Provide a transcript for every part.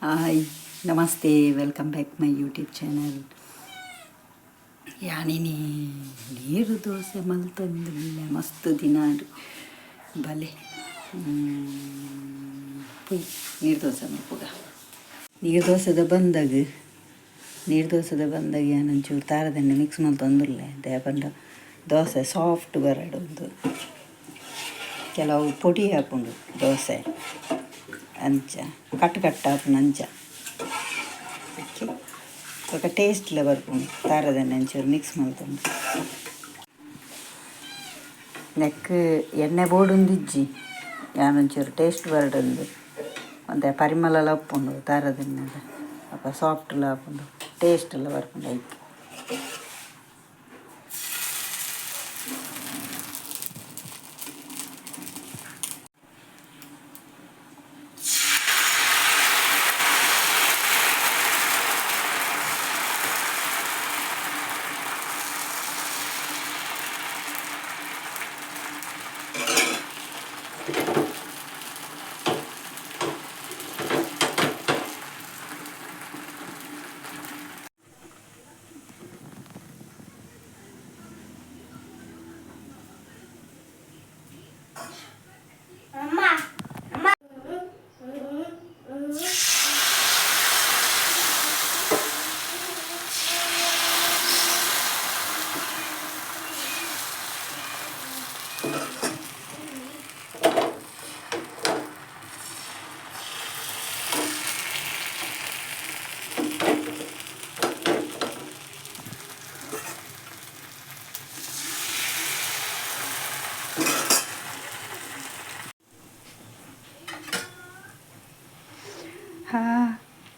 Hi ನಮಸ್ತೆ, welcome back my YouTube channel. ಯಾನಿನಿ ನೀರು ದೋಸೆ ಮಲ್ತೊಂದುಲ್ಲ ಮಸ್ತ್ ದಿನಾಡು ಬಲೆ ಪುಯ್ ನೀರು ದೋಸೆ ಮಲ್ಪುಗ ನೀರು ದೋಸೆದ ಬಂದಾಗ ಏನೊಂಚೂರು ತಾರದೆಣ್ಣೆ ಮಿಕ್ಸ್ ಮಲ್ತೊಂದುಲ್ಲ ದೇಪಂಡ ದೋಸೆ ಸಾಫ್ಟ್ ಬರಡು ಒಂದು ಕೆಲವು ಪೊಡಿ ಹಾಕೊಂಡು ದೋಸೆ ಅಂಚ ಕಟ್ಟು ಹಾಕೊಂಡು ಅಂಚ ఒక టేస్ట్లో ಬರ್ಕೊಂಡು ತಾರದೆಣ್ಣೆ ಒಂಚೂರು ಮಿಕ್ಸ್ ಮಾಡ್ಕೊಂಡು ನೆಕ್ ಎಣ್ಣೆ ಬೋಡುಂದಿಜ್ಜಿ ಯಾನೊಂಚೂರು ಟೇಸ್ಟ್ ಬರಡಂದು ಒಂದೇ ಪರಿಮಳ ಉಪ್ಪುಂಡು ತಾರದೆಣ್ಣೆದ ಅಪ್ಪ ಸಾಫ್ಟ್ಲ ಹಾಕೊಂಡು ಟೇಸ್ಟ್ ಎಲ್ಲ ಬರ್ಕೊಂಡು ಆಯ್ತು.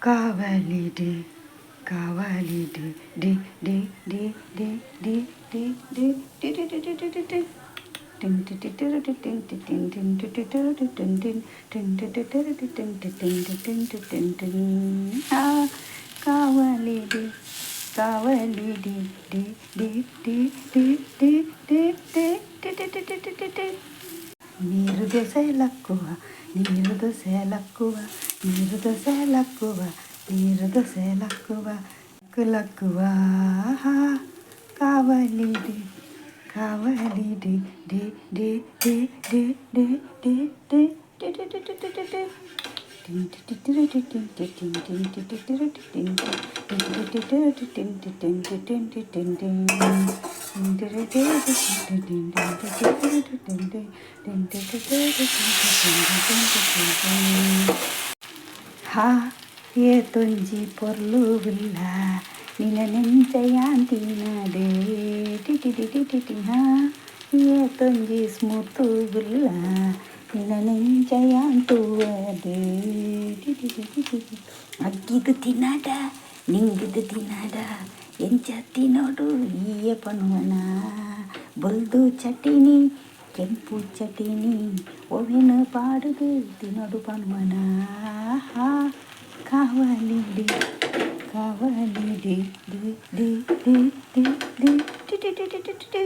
కావాలి నీరు దోసెలక్కువ నీరు దోసెలక్కువ నీరు దోసెలక్కువ నీరు దోసెలక్కువ లక్కువ కావాలి కావాలి డి డి డి డి డి డి డి ఏ తొంజి పొర్లు విల్ల నిన నెంచయాంతినదే ఏ తొంజి స్మూత్ విల్ల ನಿನ್ನ ನೆಂಚಯಾಂತುವದೆ ಅಗ್ಗಿದು ತಿನ್ನಾಡ ನಿಂಗಿದು ತಿನ್ನಾಡ ಎಂಚ ತಿನ್ನೋಡು ಈಯ ಪನುವನ ಬೊಲ್ದು ಚಟಿನಿ ಕೆಂಪು ಚಟಿನಿ ಒವೆನ ಪಾಡುದು ತಿನ್ನೋಡು ಪನುವನ ಕಾವಲಿಡಿ ಕಾವಲಿಡಿ ಡಿ ಡಿ ಡಿ ಡಿ ಡಿ ಟಿ ಟಿ ಟಿ ಟಿ ಟಿ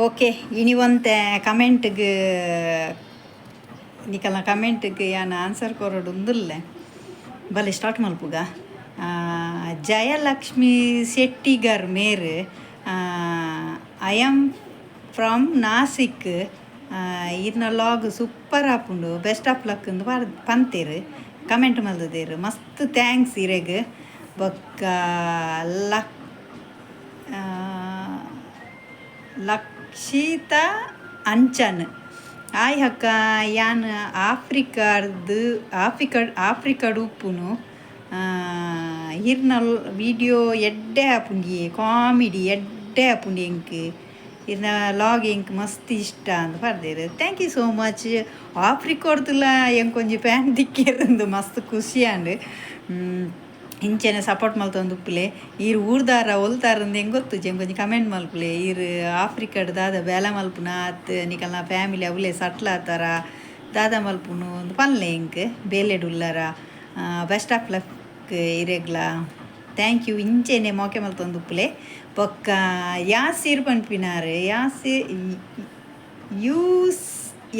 ಓಕೆ ಇನಿವಂತೆ ಕಮೆಂಟ್ಗೆ ನಿಕಲ್ನ ಕಮೆಂಟ್ಗೆ ಯಾನು ಆನ್ಸರ್ ಕೊರೋಡು ಉಂದುಲ್ಲೆ ಬಲೆ ಸ್ಟಾರ್ಟ್ ಮಲ್ಪುಗ. ಜಯಲಕ್ಷ್ಮಿ ಶೆಟ್ಟಿಗರ್ ಮೇರ್ ಐ ಆಮ್ ಫ್ರಮ್ ನಾಸಿಕ್ ಇರ್ನ ಲಾಗ್ ಸೂಪರ್ ಆಪುಂಡು ಬೆಸ್ಟ್ ಆಫ್ ಲಕ್ ಎಂದು ಪಂತೇರು ಕಮೆಂಟ್ ಮಲ್ದೇರು ಮಸ್ತ್ ಥ್ಯಾಂಕ್ಸ್ ಇರೆಗ್ ಬೊಕ್ಕ ಲಕ್ಷಿತ ಅಂಚನ್ ಆಯ್ ಹಕ್ಕ ಯಾನ್ ಆಫ್ರಿಕಾಡ್ ಉಪ್ಪುನು ಇರ್ನ ವಿಡಿಯೋ ಎಡ್ಡೆ ಆಪುಂಡಿ ಕಾಮಿಡಿ ಎಡ್ಡೆ ಆಪುಂಡಿ ಎಂಕ್ ಇರ್ನ ಲಾಗ್ ಎಂಕ್ ಮಸ್ತ್ ಇಷ್ಟ ಅಂತ ಬರ್ದೇರು. Thank you so much. ಆಫ್ರಿಕಾಡ್ದುಲ್ಲ ಎಂಕ್ ಒಂಜಿ ಪ್ಯಾನ್ ದಿಕ್ಕೇರಂದು ಮಸ್ತ್ ಖುಷಿ ಅಂಡ್ ಇಂಚೆನೆ ಸಪೋರ್ಟ್ ಮಲ್ತೊಂದು ಉಪ್ಪುಲೆ ಈರು ಊರ್ದಾರ ಒಲ್ತಾರಂದು ಹೆಂಗೆ ಗೊತ್ತು ಕೊಂಚ ಕಮೆಂಟ್ ಮಲ್ಪುಲೆ ಈರು ಆಫ್ರಿಕಾಡ್ ದಾದ ಬೇಲ ಮಲ್ಪುನ ಅತ್ ನಿಕಲ್ನ ಫ್ಯಾಮಿಲಿ ಅವಲೇ ಸಟ್ಲ್ ಆತಾರ ದಾದ ಮಲ್ಪುನು ಒಂದು ಪನ್ಲೆ ಎಂಕ್ ಬೇಲೆಡ್ ಉಳ್ಳಾರ ಬೆಸ್ಟ್ ಆಫ್ ಲಕ್ ಇರೆಗ್ಲ ಥ್ಯಾಂಕ್ ಯು ಇಂಚೆನೆ ಮೋಕೆ ಮಲ್ತೊಂದು ಉಪ್ಪುಲೆ ಬೊಕ್ಕ ಯಾಸೀರ್ ಪನ್ಪಿನಾರು ಯೂಸ್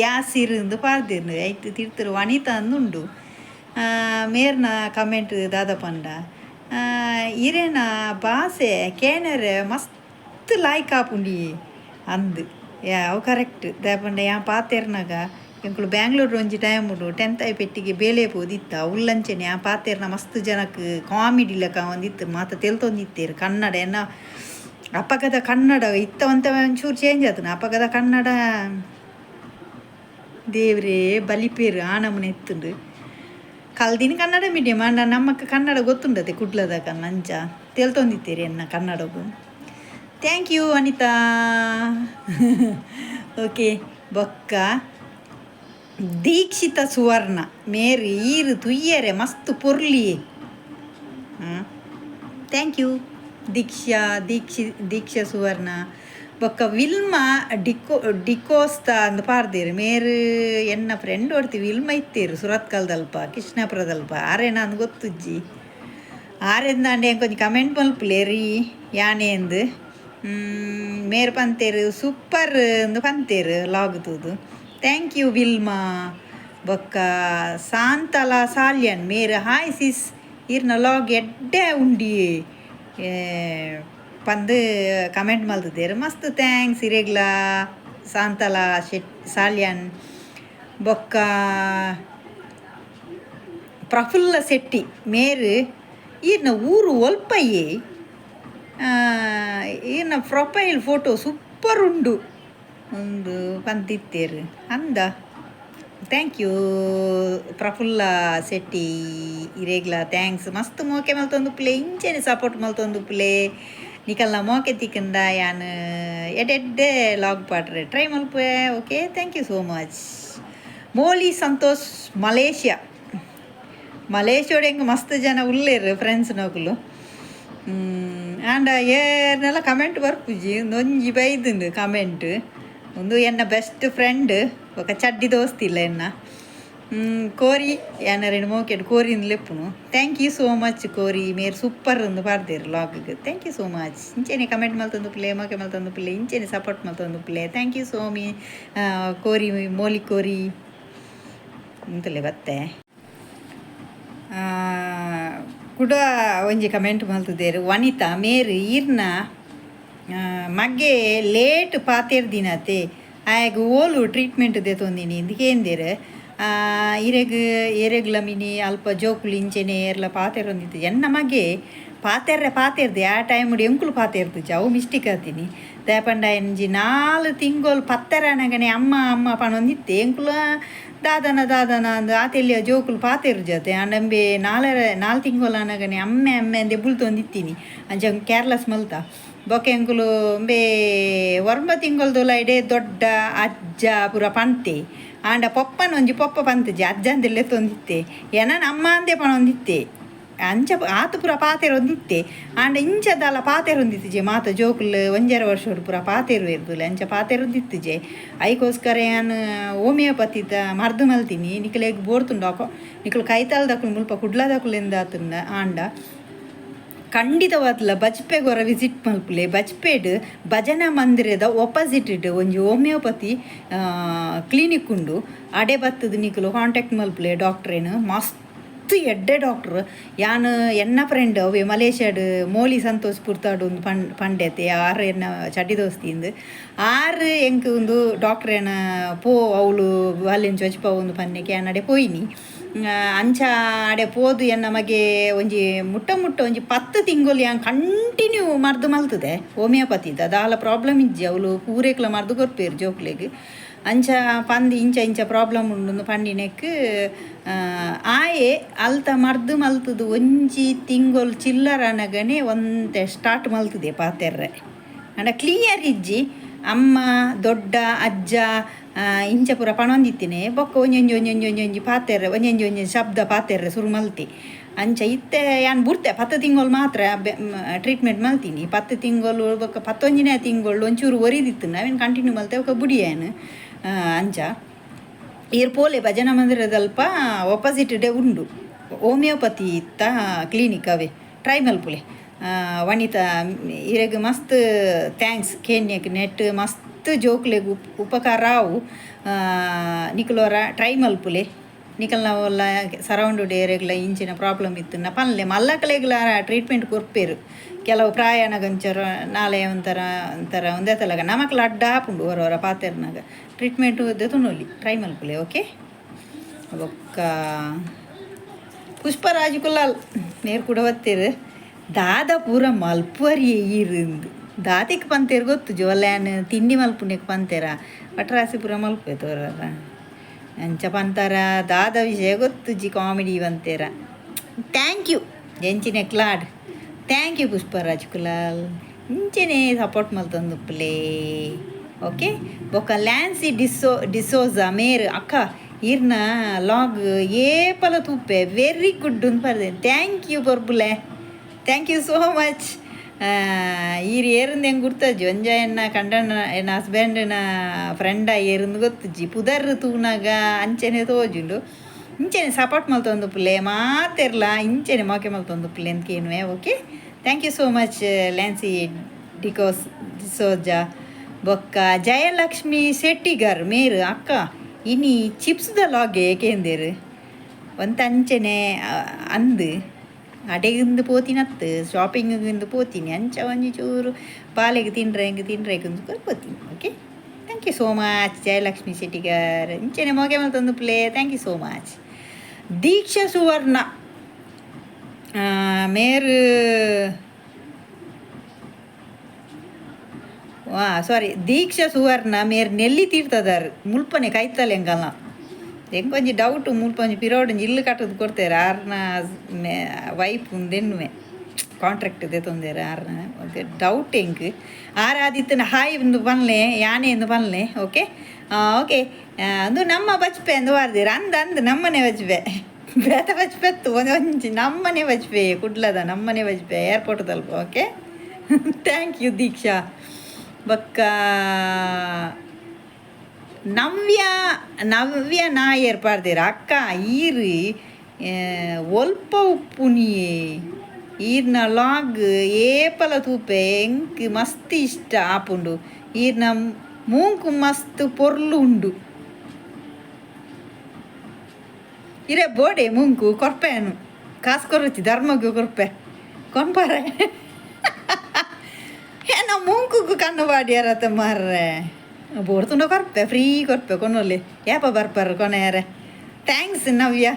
ಯಾಸೀರ್ ಎಂದು ಪಾರ್ದಿರ್ನು ಐಟ್ ತಿರ್ತರು ವನಿತಾ ಅಂದುಂಡು ಮೇರ್ನ ಕಮೆಂಟ್ ದಾದ ಪಂಡ ಇರೇನ ಭಾಷೆ ಕೇನರೆ ಮಸ್ತ್ ಲಾಯ್ಕ್ ಆಪುಂಡಿ ಅಂದು ಅವು ಕರೆಕ್ಟ್ ದಾಪಂಡ ಯಾ ಪಾತೆರ್ನಾಗ ಎಂಕುಲು ಬ್ಯಾಂಗ್ಳೂರು ಒಂಜಿ ಟೈಮ್ ಉಂಡು 10th ಪೆಟ್ಟಿಗೆ ಬೇಲೆ ಪೋದಿತ್ತ ಉಲ್ಲಂಚನೆ ಆ ಪಾತೆರ್ನ ಮಸ್ತ್ ಜನಕ್ಕೆ ಕಾಮಿಡಿ ಲೆಕ್ಕ ಒಂದಿತ್ತು ಮಾತ ತೆಲ್ತೊಂದಿತ್ತೇರು ಕನ್ನಡ ಎನ್ನ ಅಪ್ಪಗದ ಕನ್ನಡ ಇತ್ತವಂತ ಒಂಚೂರು ಚೇಂಜ್ ಆತನ ಅಪ್ಪಗದ ಕನ್ನಡ ದೇವ್ರೇ ಬಲಿಪೇರು ಆ ನಮೂನೆ ಎತ್ತುಂಡು ಕಲ್ದಿನ ಕನ್ನಡ ಮೀಡಿಯಮ್ ಅಂಡ ನಮ್ಮಕ್ಕ ಕನ್ನಡ ಗೊತ್ತುಂಡತೆ ಕುಡ್ಲದಾಗ ನಂಚ ತೆಲ್ತೊಂದಿತ್ತೇರಿ ಎನ್ನ ಕನ್ನಡಗೂ ಥ್ಯಾಂಕ್ ಯು ಅನಿತಾ ಓಕೆ ಬೊಕ್ಕ ದೀಕ್ಷಿತ ಸುವರ್ಣ ಮೇರು ಈರು ತುಯ್ಯರೆ ಮಸ್ತ್ ಪೊರ್ಲಿ ಥ್ಯಾಂಕ್ ಯು ದೀಕ್ಷಾ ಸುವರ್ಣ ಬೊಕ್ಕ ವಿಲ್ಮಾ ಡಿಕೋಸ್ತಾ ಅಂದ್ ಪಾರ್ದೇರು ಮೇರು ಎನ್ನ ಫ್ರೆಂಡ್ ಹೊಡ್ತಿ ವಿಲ್ಮ ಇತ್ತೇರು ಸುರತ್ಕಲ್ದಲ್ಪ ಕೃಷ್ಣಾಪುರದಲ್ಪ ಆರೇನ ಅಂದ್ ಗೊತ್ತುಜ್ಜಿ ಆರೆಂದ ಅಂಡೆ ಕೊಂಚ ಕಮೆಂಟ್ ಮಲ್ಪುಲೆ ರೀ ಯಾನೆ ಅಂದು ಮೇರು ಪಂತೇರು ಸೂಪರ್ ಅಂದು ಪಂತೇರು ಲಾಗುತ್ತದು ಥ್ಯಾಂಕ್ ಯು ವಿಲ್ಮಾ ಬೊಕ್ಕ ಸಾಂತಲ ಸಾಲ್ಯನ್ ಮೇರು ಹಾಯ್ ಸಿಸ್ ಇರ್ನ ಲಾಗ್ ಎಡ್ಡೆ ಉಂಡಿ ಪಂದು ಕಮೆಂಟ್ ಮಲ್ತಿದ್ದೇರು ಮಸ್ತ್ ಥ್ಯಾಂಕ್ಸ್ ಇರೆಗ್ಲ ಸಾಂತಲ ಸಾಲ್ಯನ್ ಬೊಕ್ಕ ಪ್ರಫುಲ್ಲ ಶೆಟ್ಟಿ ಮೇರು ಈರ್ನ ಊರು ಒಲ್ಪಯ್ಯೆ ಈರ್ನ ಪ್ರೊಫೈಲ್ ಫೋಟೋ ಸೂಪರ್ ಉಂಡು ಒಂದು ಪಂತಿತ್ತೇರು ಅಂದ ಥ್ಯಾಂಕ್ ಯು ಪ್ರಫುಲ್ಲ ಶೆಟ್ಟಿ ಇರೇಗ್ಲ ಥ್ಯಾಂಕ್ಸ್ ಮಸ್ತ್ ಮೋಕೆ ಮಲ್ತೊಂದುಪ್ಪುಲೆ ಇಂಚೆನೆ ಸಪೋರ್ಟ್ ಮಲ್ತೊಂದುಪ್ಪುಲೆ ನಿಕಲ್ನ ಮೋಕೆ ತಿಕ್ಕಂದ ಯಾನು ಎಡೆಡ್ಡೆ ಲಾಗ್ ಪಾಟ್ರೆ ಟ್ರೈ ಮಲ್ಪೆ okay thank you so much ಮೋಲಿ ಸಂತೋಷ್ ಮಲೇಷ್ಯಾಡ್ ಹೆಂಗೆ ಮಸ್ತ್ ಜನ ಉಳ್ಳೇರು ಫ್ರೆಂಡ್ಸ್ ನೋಕುಲು ಆಂಡ ಏರ್ನೆಲ್ಲ ಕಮೆಂಟ್ ಬರ್ಪುಜಿ ಒಂಜಿ ಬೈದುಂಡು ಕಮೆಂಟ್ ಒಂದು ಎನ್ನ ಬೆಸ್ಟ್ ಫ್ರೆಂಡ್ ఒక ಚಡ್ಡಿ ದೋಸ್ತಿಲ್ಲ ಎನ್ನ ಕೋರಿ ಏನಾರೇನು ಮೋಕೆಟ್ ಕೋರಿನ ಲೆಪ್ಪುನು ಥ್ಯಾಂಕ್ ಯು ಸೋ ಮಚ್ ಕೋರಿ ಮೇರು ಸೂಪರ್ ಒಂದು ಪಾರ್ದೇರು ಲಾಗ್ಗೆ ಥ್ಯಾಂಕ್ ಯು ಸೋ ಮಚ್ ಇಂಚೆನೆ ಕಮೆಂಟ್ ಮಲ್ತೊಂದು ಪ್ಲೇ ಮೋಕೆ ಮಲ್ತೊಂದು ಪ್ಲೇ ಇಂಚೆನೆ ಸಪೋರ್ಟ್ ಮಲ್ತೊಂದು ಪ್ಲೇ ಥ್ಯಾಂಕ್ ಯು ಸೋಮಿ ಕೋರಿ ಮೋಲಿ ಕೋರಿ ಅಂತಲೇ ಬತ್ತೆ ಕೂಡ ಒಂಜಿ ಕಮೆಂಟ್ ಮಲ್ತದೇರು ವನಿತಾ ಮೇರು ಈರ್ನ ಮಗೆ ಲೇಟ್ ಪಾತೆರ್ ದಿನತೆ ಆಗ ಓಲು ಟ್ರೀಟ್ಮೆಂಟ್ ದೆತೊಂದಿನಿ ಇಂದಿಕೇಂದೇರು ಎರೆಗ್ಲ ಮಿನಿ ಅಲ್ಪ ಜೋಕುಲು ಇಂಚೆನೆ ಏರ್ಲ ಪಾತೆರೊಂದಿತ್ತು ಎನ್ನ ಮಗೆ ಪಾತೆರ್ದೆ ಆ ಟೈಮ್ ಎಂಕುಲು ಪಾತೆರ್ದು ಅವು ಮಿಸ್ಟೇಕ್ ಆತೀನಿ ದೇಪಂಡ ಎಂಜಿ 4 ತಿಂಗಳು ಪತ್ತೆರನಗನೆ ಅಮ್ಮ ಪಣೊಂದಿತ್ತೆ ಎಂಕುಲು ದಾದನ ಅಂದು ಆತೆಲ್ಲಿಯ ಜೋಕುಲು ಪಾತೆರು ಜೊತೆ ಅಂಡಂಬೆ 4 ತಿಂಗಳು ಅನ್ನಗನೆ ಅಮ್ಮೆ ಅಂದೆ ಬುಳ್ತೊಂದಿತ್ತೀನಿ ಅಂಚ ಕೇರ್ಲೆಸ್ ಮಲ್ತ ಬೊಕ ಎಂಕುಲು ಬೇ 9 ತಿಂಗಳದೊಲ ಇಡೇ ದೊಡ್ಡ ಅಜ್ಜ ಪೂರ ಪಂತೆ ಆಂಡ ಒಂಜಿ ಪೊಪ್ಪ ಪಂತಜಿ ಅಜ್ಜ ಅಂದೆಲ್ಲ ತೊಂದಿತ್ತೆ ಎನನ ಅಮ್ಮ ಅಂದೆ ಪಣೊಂದಿತ್ತೆ ಅಂಚ ಆತು ಪೂರ ಪಾತೆರೊಂದಿತ್ತೆ ಆಂಡ ಇಂಚದಲ್ಲ ಪಾತೆರೊಂದಿತ್ತುಜೆ ಮಾತ ಜೋಕುಲು 1.5 ವರ್ಷೋಡು ಪೂರ ಪಾತೆರು ಇರ್ದುಲೆ ಅಂಚ ಪಾತೆರೊಂದಿತ್ತುಜೆ ಐಕೋಸ್ಕರ ನಾನು ಹೋಮಿಯೋಪತಿದ ಮರ್ದು ಮಲ್ತೀನಿ ನಿಕಲೇಗ್ ಬೋರ್ತುಂಡು ನಿಕಲು ಕೈತಾಲ್ದಕುಲು ಮುಲ್ಪ ಕುಡ್ಲದಕುಲೆಂದು ಆತುಂಡ ಆಂಡ ಖಂಡಿತವಾದ್ಲ ಬಜ್ಪೆಗೊರ ವಿಸಿಟ್ ಮಲ್ಪುಲೆ ಬಜ್ಪೇಡ್ ಭಜನಾ ಮಂದಿರದ ಒಪೋಸಿಟ್ ಒಂಜಿ ಹೋಮಿಯೋಪತಿ ಕ್ಲಿನಿಕ್ ಉಂಡು ಅಡೆ ಬತ್ತದು ನಿಕಲು ಕಾಂಟ್ಯಾಕ್ಟ್ ಮಲ್ಪುಲೆ ಡಾಕ್ಟ್ರೇನು ಮಸ್ತ್ ಎಡ್ಡೆ ಡಾಕ್ಟ್ರ್ ಯಾನು ಎನ್ನ ಫ್ರೆಂಡ್ ಅವೇ ಮಲೇಷ್ಯಾಡ್ ಮೋಲಿ ಸಂತೋಷ್ ಪುರ್ತಾಡು ಒಂದು ಪಂಡೆತೆ ಆರು ಎನ್ನ ಚಡ್ಡಿ ದೋಸ್ತಿಂದು ಆರು ಎಂಕ್ ಒಂದು ಡಾಕ್ಟ್ರೇನ ಪೋ ಅವಳು ಅಲ್ಲಿನ ಚೊಚ್ಪ ಒಂದು ಪನ್ನೆಗೆ ಅಡೆ ಪೋಯಿನಿ ಅಂಚ ಅಡೆ ಪೋದು ಎನ್ನ ಮಗೆ ಒಂಜಿ ಮುಟ್ಟ ಒಂಜಿ 10 ತಿಂಗಳು ಯಾಂಗ್ ಕಂಟಿನ್ಯೂ ಮರ್ದು ಮಲ್ತದೆ ಹೋಮಿಯೋಪತಿದ ದಾಲ ಪ್ರಾಬ್ಲಮ್ ಇಜ್ಜಿ ಅವಳು ಪೂರೇಕ್ಲ ಮರ್ದು ಕೊರ್ಪೇರು ಜೋಕ್ಲೆಗ್ ಅಂಚ ಪಂದು ಇಂಚ ಪ್ರಾಬ್ಲಮ್ ಉಂಡು ಪಂಡಿನೆಕ್ ಆಯೆ ಅಲ್ತ ಮರ್ದು ಮಲ್ತದು ಒಂಜಿ ತಿಂಗಳು ಚಿಲ್ಲರ ಅನ್ನಗನೆ ಒಂತೆ ಸ್ಟಾರ್ಟ್ ಮಲ್ತದೆ ಪಾತೆರ್ರೆ ಅಂಡ ಕ್ಲಿಯರ್ ಇಜ್ಜಿ ಅಮ್ಮ ದೊಡ್ಡ ಅಜ್ಜ ಇಂಚ ಪೂರ ಪಣೊಂದಿತ್ತಿನಿ ಬೊಕ್ಕ ಒಂಜೊಂಜಿ ಪಾತೆರ್ರೆ ಒಂಜೊಂಜಿ ಶಬ್ದ ಪಾತೆರ್ರೆ ಸುರು ಮಲ್ತಿ ಅಂಚ ಇತ್ತೆ ಯಾನು ಬುರ್ತೆ 10 ತಿಂಗಳು ಮಾತ್ರ ಟ್ರೀಟ್ಮೆಂಟ್ ಮಲ್ತೀನಿ 10 ತಿಂಗಳು ಬೊಕ್ಕ 11ನೇ ತಿಂಗಳು ಒಂಚೂರು ಒರಿದಿತ್ತು ನಾವೇನು ಕಂಟಿನ್ಯೂ ಮಲ್ತೆ ಬೊಕ್ಕ ಬುಡಿಯೇನು ಅಂಚ ಇರ್ಪೋಲೆ ಭಜನಾ ಮಂದಿರದಲ್ಪ ಒಪೋಸಿಟ್ ಡೇ ಉಂಡು ಹೋಮಿಯೋಪತಿ ಇತ್ತ ಕ್ಲಿನಿಕ್ ಅವೇ ಟ್ರೈ ಮಲ್ಪುಲೆ ವನಿತಾ ಇರೆಗ್ ಮಸ್ತ್ ಥ್ಯಾಂಕ್ಸ್ ಕೇನ್ಯಕ್ ನೆಟ್ ಮಸ್ತ್ ಜೋಕ್ಲೆಗ್ ಉಪಕಾರ ಅವು ನಿಕುಲೋರ ಟ್ರೈ ಮಲ್ಪುಲೆ ನಿಕಲ್ನ ಒಲ್ಲ ಸರೌಂಡ್ ಏರಿಯಾಗ್ಲ ಇಂಚಿನ ಪ್ರಾಬ್ಲಮ್ ಇತ್ತು ನ ಪನ್ಲೆ ಮಲ್ಲಕಲೆಗ್ಲ ಟ್ರೀಟ್ಮೆಂಟ್ ಕೊರ್ಪೇರು ಕೆಲವು ಪ್ರಾಯಣಗಂಚರ ನಾಳೆ ಒಂಥರ ಒಂದೇ ತಲಗ ನಮಕ್ಲ ಅಡ್ಡ ಹಾಪುಂಡು ಹೊರ ಪಾತೆರ್ನಾಗ ಟ್ರೀಟ್ಮೆಂಟು ದೆತುನೊಲಿ ಟ್ರೈ ಮಲ್ಪುಲೆ ಓಕೆ ಬೊಕ್ಕ ಪುಷ್ಪರಾಜ್ ಕುಲಾಲ್ ನೇರು ಕೂಡ ಒತ್ತೇರು ದಾದ ಪೂರ ಮಲ್ಪುವರಿ ಇருந்து ದಾದಿಗೆ ಪಂತೇರು ಗೊತ್ತು ಜೋಲ್ಯಾನ್ ತಿಂಡಿ ಮಲ್ಪುನೆಕ್ ಪಂತೇರ ಪಟ್ರಾಸಿ ಪೂರ ಮಲ್ಪೆ ತೋರ ಅಂಚ ಪಂತಾರ ದಾದ ವಿಷಯ ಗೊತ್ತು ಜಿ ಕಾಮಿಡಿ ಬಂತೇರ ಥ್ಯಾಂಕ್ ಯು ಎಂಚಿನ ಕ್ಲಾಡ್ ಥ್ಯಾಂಕ್ ಯು ಪುಷ್ಪರಾಜ್ ಕುಲಾಲ್ ಇಂಚೆನೆ ಸಪೋರ್ಟ್ ಮಲ್ತೊಂದು ಪ್ಲೇ ಓಕೆ ಬೊಕ್ಕ ಲ್ಯಾನ್ಸಿ ಡಿಸೋಜಾ ಮೇರ್ ಅಕ್ಕ ಇರ್ನ ಲಾಗ್ ಏಪಲ ತೂಪೆ ವೆರಿ ಗುಡ್ ಅಂತ ಬರ್ದೆ ಥ್ಯಾಂಕ್ ಯು ಬರ್ಬುಲೆ ಥ್ಯಾಂಕ್ ಯು ಸೋ ಮಚ್ ಈರು ಏರಿಂದ ಹೆಂಗೆ ಗುರ್ತಜ್ಜಿ ಒಂಜ ಎನ್ನ ಕಂಡನ ಎನ್ನ ಹಸ್ಬೆಂಡ್ನ ಫ್ರೆಂಡ ಏರಿಂದ ಗೊತ್ತಜ್ಜಿ ಪುದರ್ ತೂನಾಗ ಅಂಚೆನೆ ತೋಜುಂಡು ಇಂಚೆನೆ ಸಪೋರ್ಟ್ ಮಲ್ತೊಂದು ಪುಲೆ ಮಾತೆರ್ಲ ಇಂಚೆನೆ ಮೋಕೆ ಮಲ್ತೊಂದು ಪುಲೆ ಅಂತ ಕೇನುವೆ okay thank you so much Lancy D'Souza ಬೊಕ್ಕ ಜಯಲಕ್ಷ್ಮಿ ಶೆಟ್ಟಿಗರ್ ಮೇರು ಅಕ್ಕ ಇನಿ ಚಿಪ್ಸ್ದ ಲಾಗೆ ಏಕೆಂದೇರು ಒಂತ ಅಂಚೆನೆ ಅಂದು ಅಡೆಗಿಂದು ಪೋತಿನತ್ತು ಶಾಪಿಂಗಿಂದು ಪೋತೀನಿ ಅಂಚ ಒಂಜಿ ಚೂರು ಪಾಲೆಗೆ ತಿಂಡ್ರೆ ಹಿಂಗೆ ಪೋತೀನಿ okay thank you so much Jayalakshmi Shettigar ಇಂಚೆನೆ ಮೋಗೆ ಮಲ್ತೊಂದು ಪ್ಲೇ thank you so much Deeksha Suvarna ಮೇರು ಸಾರಿ ದೀಕ್ಷಾ ಸುವರ್ಣ ಮೇರ್ ನೆಲ್ಲಿ ತೀರ್ತದಾರು ಮುಲ್ಪನೆ ಕೈತಲ್ಲ ಹೆಂಗಲ್ಲ ಹೆಂಗೊಂಜಿ ಡೌಟು ಮುಲ್ಪೊಂಜಿ ಪಿರೋಡೊಂಜಿ ಇಲ್ಲು ಕಟ್ಟೋದು ಕೊಡ್ತೇರೆ ಆರ್ನ ವೈಫ್ ಉಂದೆನ್ನುವೆ ಕಾಂಟ್ರಾಕ್ಟ್ ತೊಂದೇರ ಆರ್ನ ಡೌಟ್ ಹೆಂಗೆ ಆದಿತ್ತನ ಹಾಯ್ ಒಂದು ಬನ್ಲೆ ಯಾನೆ ಎಂದು ಬನ್ಲೆ ಓಕೆ ಓಕೆ ಅದು ನಮ್ಮ ಬಚ್ಪೆ ಎಂದು ಬಾರ್ದಿರ ಅಂದು ನಮ್ಮನೆ ಬಚ್ಪೆ ಬೇತ ಬಚ್ಪೆತ್ತು ಒಂಜಿ ನಮ್ಮನೆ ಬಚ್ಪೆ ಕುಡ್ಲದ ನಮ್ಮನೆ ಬಚ್ಪೆ ಏರ್ಪೋರ್ಟ್ ತಲುಪ ಓಕೆ ಥ್ಯಾಂಕ್ ಯು ದೀಕ್ಷಾ ಬಕ್ಕ ನವ್ಯ ನಾಯರ್ ಪಾಡ್ದೇರ ಅಕ್ಕ ಈರು ಒಲ್ಪ ಉಪ್ಪುನಿಯೇ ಈರ್ನ ಲಾಗ್ ಏಪಲ ತೂಪೆ ಎಂಕ್ ಮಸ್ತ್ ಇಷ್ಟ ಆಪುಂಡು ಈರ್ನ ಮೂಂಕು ಮಸ್ತ್ ಪೊರ್ಲು ಉಂಡು ಇರೇ ಬೋಡೆ ಮೂಂಕು ಕೊರ್ಪೆನು ಕಾಸು ಕೊರಚಿ ಧರ್ಮಗೂ ಕೊರ್ಪೆ ಕೊನ್ಪಾರೆ ಏನೋ ಮೂಂಕು ಕಣ್ಣು ಬಾಡಿಯಾರತ್ತ ಮಾರ್ರೆ ಬೋಡ್ತುಂಡ ಕೊರ್ಪೆ ಫ್ರೀ ಕೊರ್ಪೆ ಕೊನೊಲ್ಲಿ ಯಾಪ ಬರ್ಪಾರ ಕೊನೆಯಾರೆ thanks Navya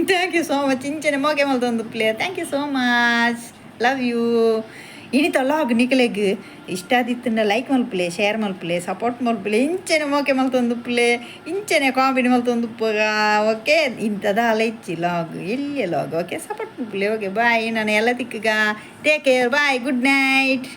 thank you so much ಇಂಚನೆ ಮೋಗೆ ಮಲ್ತೊಂದು ಪ್ಲೇ thank you so much love you ಇನಿತ ಲಾಗ್ ನಿಕ್ಲೆಗ್ ಇಷ್ಟ ಆದಿತ್ತಂಡ ಲೈಕ್ ಮಲ್ಪಲೆ ಶೇರ್ ಮಲ್ಪಲೆ ಸಪೋರ್ಟ್ ಮಲ್ಪಲೆ ಇಂಚನೆ ಮೋಕೆ ಮಲ್ತೊಂದು ಪ್ಲೇ ಇಂಚನೆ ಕಾಮಿಡಿ ಮಲ್ತೊಂದು ಓಕೆ ಇಂಥದ ಅಲೈಚಿ ಲಾಗ್ ಎಲ್ಲಿಯ ಲಾಗ್ ಓಕೆ ಸಪೋರ್ಟ್ ಮಲ್ಪಲೆ ಓಕೆ ಬಾಯ್ ನಾನು ಎಲ್ಲ ತಿಕ್ಕಗ take care bye good night.